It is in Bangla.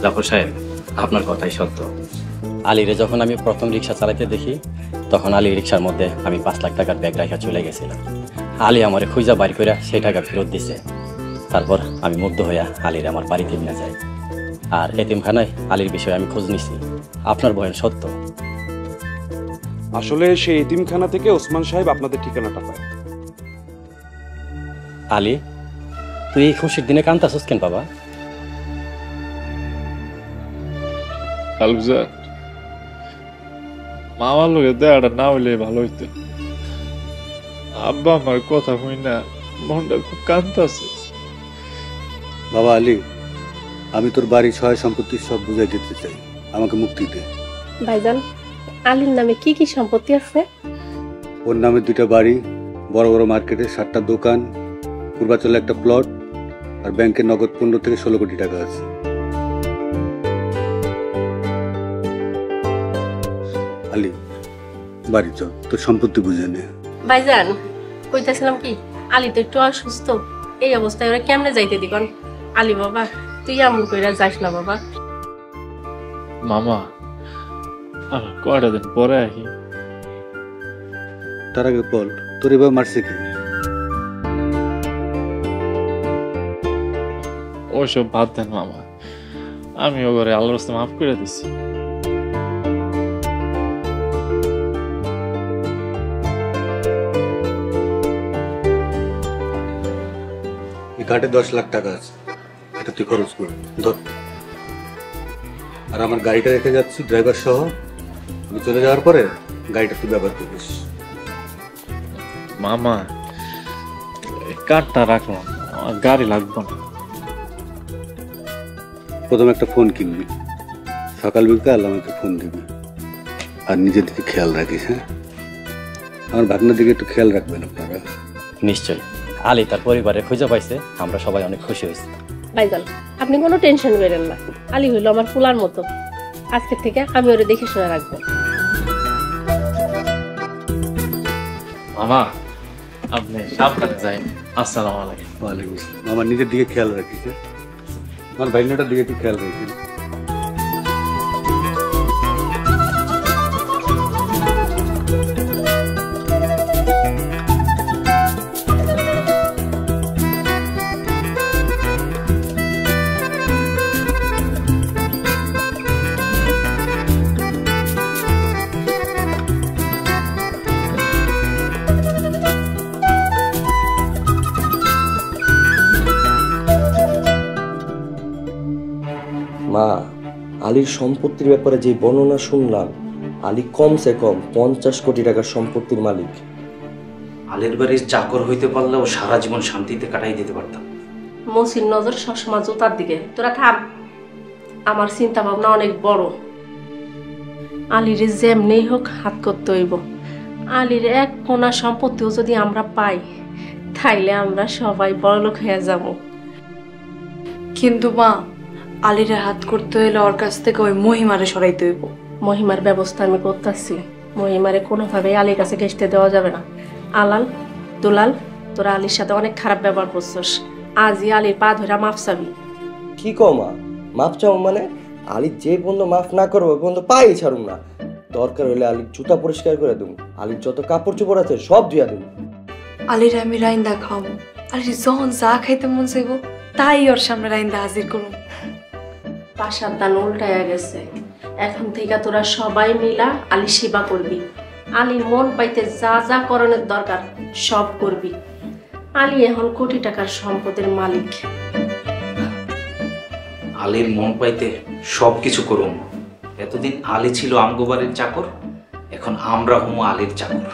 জাফর সাহেব, আপনার কথাই সত্য। আলীরে যখন আমি প্রথম রিক্সা চালাতে দেখি, তখন আলী রিক্সার মধ্যে আমি 5 লাখ টাকার ব্যাগ রাখা চলে গেছিলাম। আলী আমারে খুঁজা বাড়ি করে সেই টাকা ফেরত দিছে। তারপর আমি মুগ্ধ হইয়া আলীর আমার বাড়িতে নিয়ে যাই। আর এতিমখানায় আলীর বিষয়ে আমি খোঁজ নিছি। আপনার বয়ান সত্য। আসলে সেই এতিমখানা থেকে ওসমান সাহেব আপনাদের ঠিকানাটা পায়। আলী, তুই এই খুশির দিনে কান্তাছিস কেন বাবা? মামার লোকে দেয়াটা না হইলে ভালো হইতো। আব্বা আমার কথা হই না, মনটা খুব কান্তাছে। বাবা আলী, আমি তোর বাড়ি সহায় সম্পত্তি সব বুঝাই দিতে চাই, আমাকে মুক্তি দে। ভাইজান, আলীর নামে কি কি সম্পত্তি আছে? ওর নামে 2টা বাড়ি, বড় বড় মার্কেটে 7টা দোকান, পূর্বাচলে একটা প্লট, আর ব্যাংকে নগদ 15 থেকে 16 কোটি টাকা আছে। আলী, বাড়ি চল, তোর সম্পত্তি বুঝে নে। ভাইজান, কইতাছিলাম কি, আলী তো একটু অসুস্থ, এই অবস্থায় ওরা কেমনে যাইতে দিবন? আলী বাবা, তুই এমন কইরা যাস না বাবা। মামা, আর কয়টা দিন পরে আহি। তার আগে বল, তোর এবার মারছে কি? ওইসব বাদ দেন মামা, আমি ও ঘরে আল্লাহর রাস্তায় মাফ করে দিছি। এই ঘাটে 10 লাখ টাকা আছে, এটা তুই খরচ কর। ধর, আর আমার গাড়িটা রেখে যাচ্ছি ড্রাইভার সহ, আমি চলে যাওয়ার পরে গাড়িটা তুই ব্যবহার করিস। মামা, এই কার্ডটা রাখলাম, আমার গাড়ি লাগবে না। প্রথমে একটা ফোন কিনবি, সকাল বিকাল আমাকে ফোন দিবি, আর নিজের দিকে খেয়াল রাখিস। হ্যাঁ, আমার ভাগনার দিকে একটু খেয়াল রাখবেন আপনারা। নিশ্চয়। আলী তার পরিবারে খুঁজে পাইছে, আমরা সবাই অনেক খুশি হয়েছি। ভাইজান, আপনি কোনো টেনশন করেন না, আলী হইল আমার ফুলার মতো। আজকে থেকে আমি ওরে দেখে শুনে রাখবো। মামা, আপনি সাবধানে যাই। আসসালামু আলাইকুম। ওয়ালাইকুম আসসালাম। আমার নিজের দিকে খেয়াল রাখিস, আমার ভাগনাটার দিকে একটু খেয়াল রাখিস। মা, আলীর সম্পত্তির ব্যাপারে যে বর্ণনা শুনলাম, আলী কমসে কম 50 কোটি টাকার সম্পত্তির মালিক। আলীর বাড়ির চাকর হইতে পারলেও সারা জীবন শান্তিতে কাটাই দিতে পারতাম। মসির নজর সবসময় জোতার দিকে। তোরা থাম, আমার চিন্তা ভাবনা অনেক বড়। আলীর যেমনি হোক হাত করতে হইব। আলীর এক কোনা সম্পত্তিও যদি আমরা পাই, তাইলে আমরা সবাই বড়লোক হয়ে যাব। কিন্তু মা, আলীরে হাত করতে হইলে ওর কাছ থেকে ওই মহিমারে সরাইতে হইব। মহিমার ব্যবস্থা আমি করতেছি। মহিমারে কোনোভাবেই আলীর কাছে ঘেঁষতে দেওয়া যাবে না। আলাল, দুলাল, তোরা আলীর সাথে অনেক খারাপ ব্যবহার করছস। আজই আলীর পা ধরে মাফ চাবি। কি কও মা, মাফ চাও মানে? আলী যে পর্যন্ত মাফ না করবো ওই পর্যন্ত পাই ছাড়ুম না। দরকার হলে আলীর জুতা পরিষ্কার করে দেবো, আলীর যত কাপড় চোপড় আছে সব ধুয়া দেবো। আলীরে আমি রাইন্দা খাওয়াবো, আলীর যখন যা খাইতে মন চাইব তাই ওর সামনে রাইন্দা হাজির করুন। পাশার দান উল্টায়া গেছে। এখন থেকে তোরা সবাই মিলা আলী সেবা করবি। আলীর মন পাইতে যা যা করণের দরকার সব করবি। আলী এখন কোটি টাকার সম্পদের মালিক। আলীর মন পাইতে সব কিছু করুম। এতদিন আলী ছিল আমগো বাড়ির চাকর, এখন আমরা হমু আলীর চাকর।